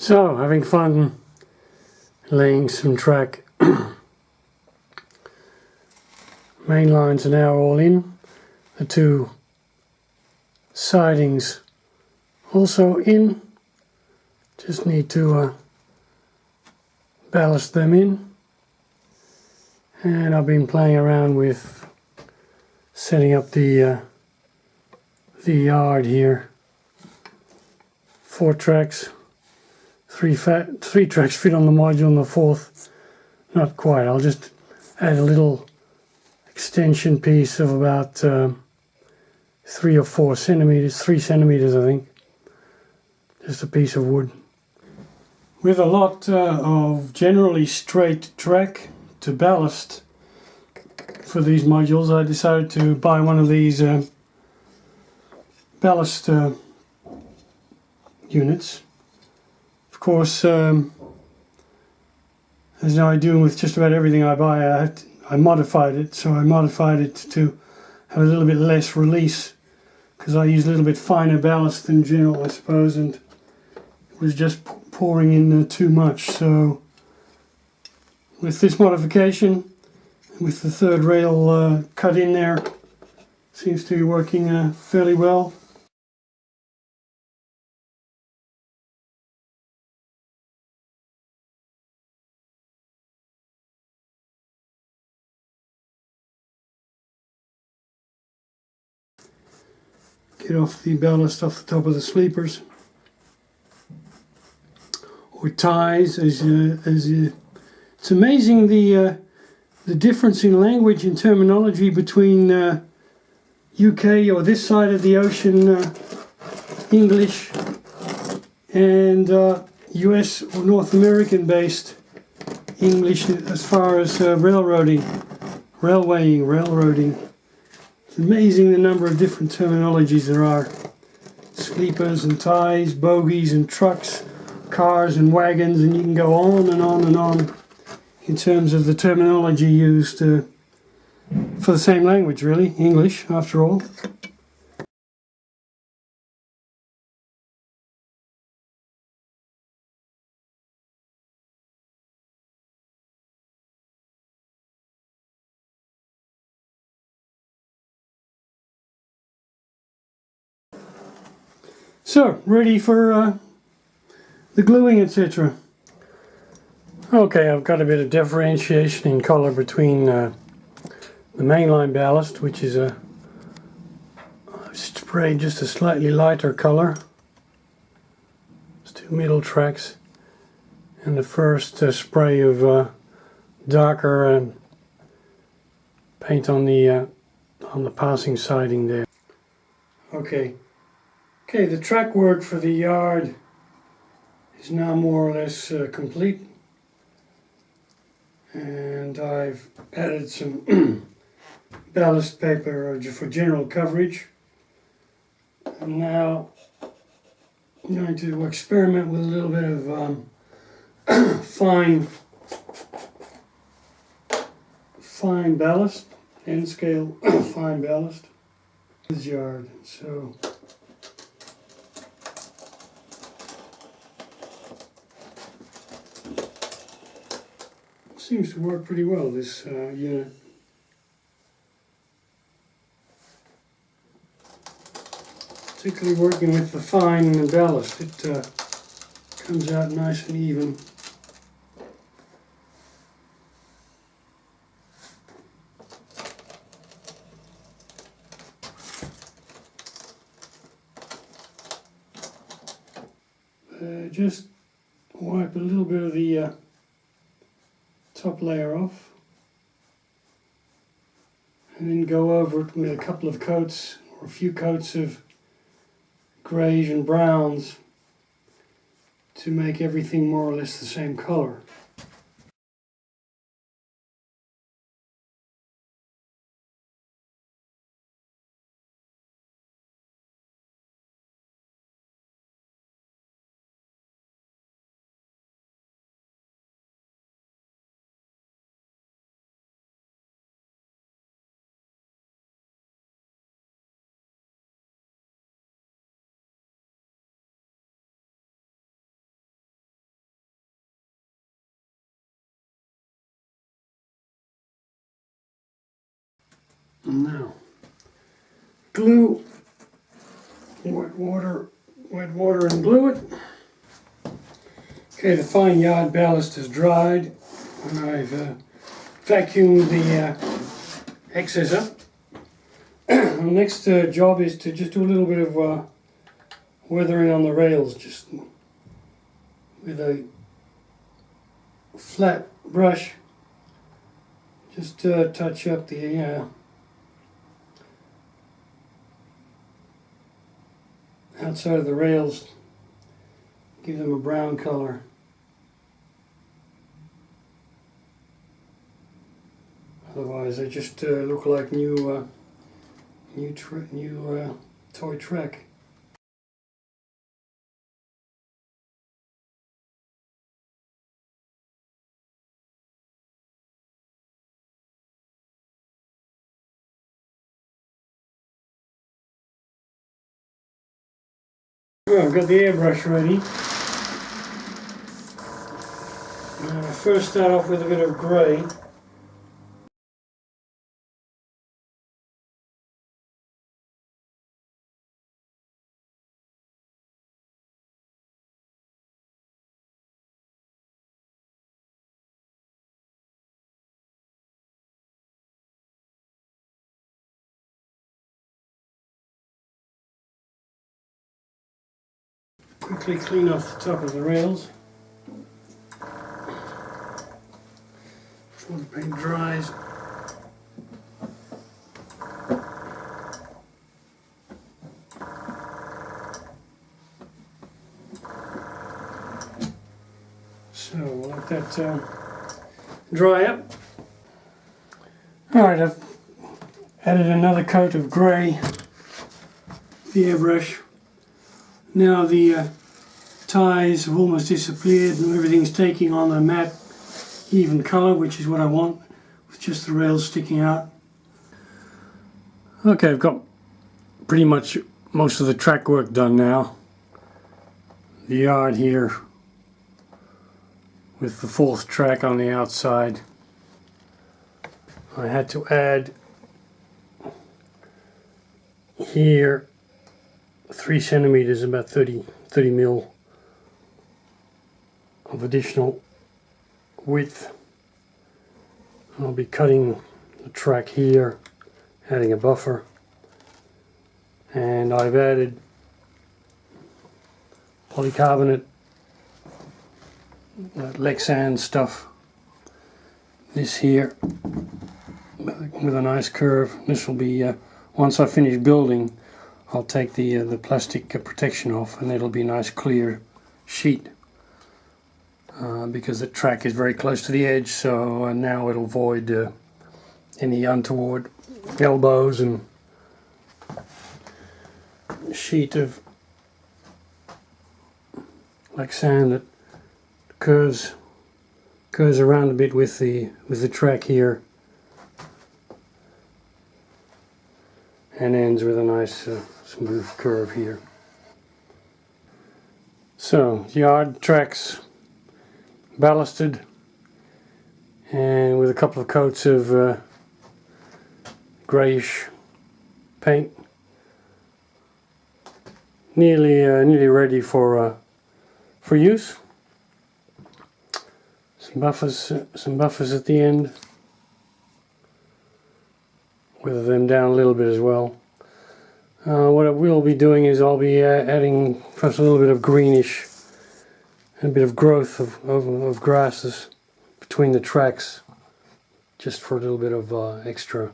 So, having fun laying some track. Main lines are now all in. The two sidings also in. Just need to ballast them in. And I've been playing around with setting up the yard here. 4 tracks. Three tracks fit on the module, and the fourth not quite. I'll just add a little extension piece of about 3 or 4 centimeters, 3 centimeters I think. Just a piece of wood. With a lot of generally straight track to ballast for these modules, I decided to buy one of these ballast units. Of course, as I do with just about everything I buy, I modified it. So I modified it to have a little bit less release, because I use a little bit finer ballast than general, I suppose, and it was just pouring in too much. So with this modification, with the third rail cut in there, seems to be working fairly well. Get off the ballast off the top of the sleepers, or ties. It's amazing the difference in language and terminology between UK or this side of the ocean English and US or North American based English as far as railroading. It's amazing the number of different terminologies there are. Sleepers and ties, bogies and trucks, cars and wagons, and you can go on and on and on in terms of the terminology used for the same language, really, English after all. So, ready for the gluing, etc. Okay, I've got a bit of differentiation in color between the mainline ballast, which is I've sprayed just a slightly lighter color. It's 2 middle tracks, and the first spray of darker paint on the passing siding there. Okay, the track work for the yard is now more or less complete, and I've added some ballast paper for general coverage. And now I'm going to experiment with a little bit of fine ballast, N scale fine ballast. This yard, so seems to work pretty well, this unit. Particularly working with the fine ballast, it comes out nice and even. Just wipe a little bit of the top layer off, and then go over it with a couple of coats or a few coats of greys and browns to make everything more or less the same color. And now glue, wet water and glue it. Okay, the fine yard ballast is dried and I've vacuumed the excess up. The next job is to just do a little bit of weathering on the rails, just with a flat brush. Just touch up the outside of the rails, give them a brown color. Otherwise, they just look like new toy track. Well, I've got the airbrush ready. I first start off with a bit of grey. Quickly clean off the top of the rails before the paint dries. So we'll let that dry up. Alright, I've added another coat of grey, the airbrush. Now the ties have almost disappeared and everything's taking on a matte, even colour, which is what I want, with just the rails sticking out. Okay, I've got pretty much most of the track work done now. The yard here with the fourth track on the outside. I had to add here 3 centimeters, about 30 mil of additional width. I'll be cutting the track here, adding a buffer, and I've added polycarbonate, Lexan stuff, this here with a nice curve. This will be, once I finish building, I'll take the plastic protection off and it'll be a nice clear sheet, because the track is very close to the edge, so now it'll avoid any untoward elbows and sheet of Lexan that curves around a bit with the track here and ends with a nice smooth curve here. So yard tracks ballasted and with a couple of coats of greyish paint, nearly ready for use. Some buffers at the end. Weather them down a little bit as well. What I will be doing is I'll be adding perhaps a little bit of greenish and a bit of growth of grasses between the tracks, just for a little bit of extra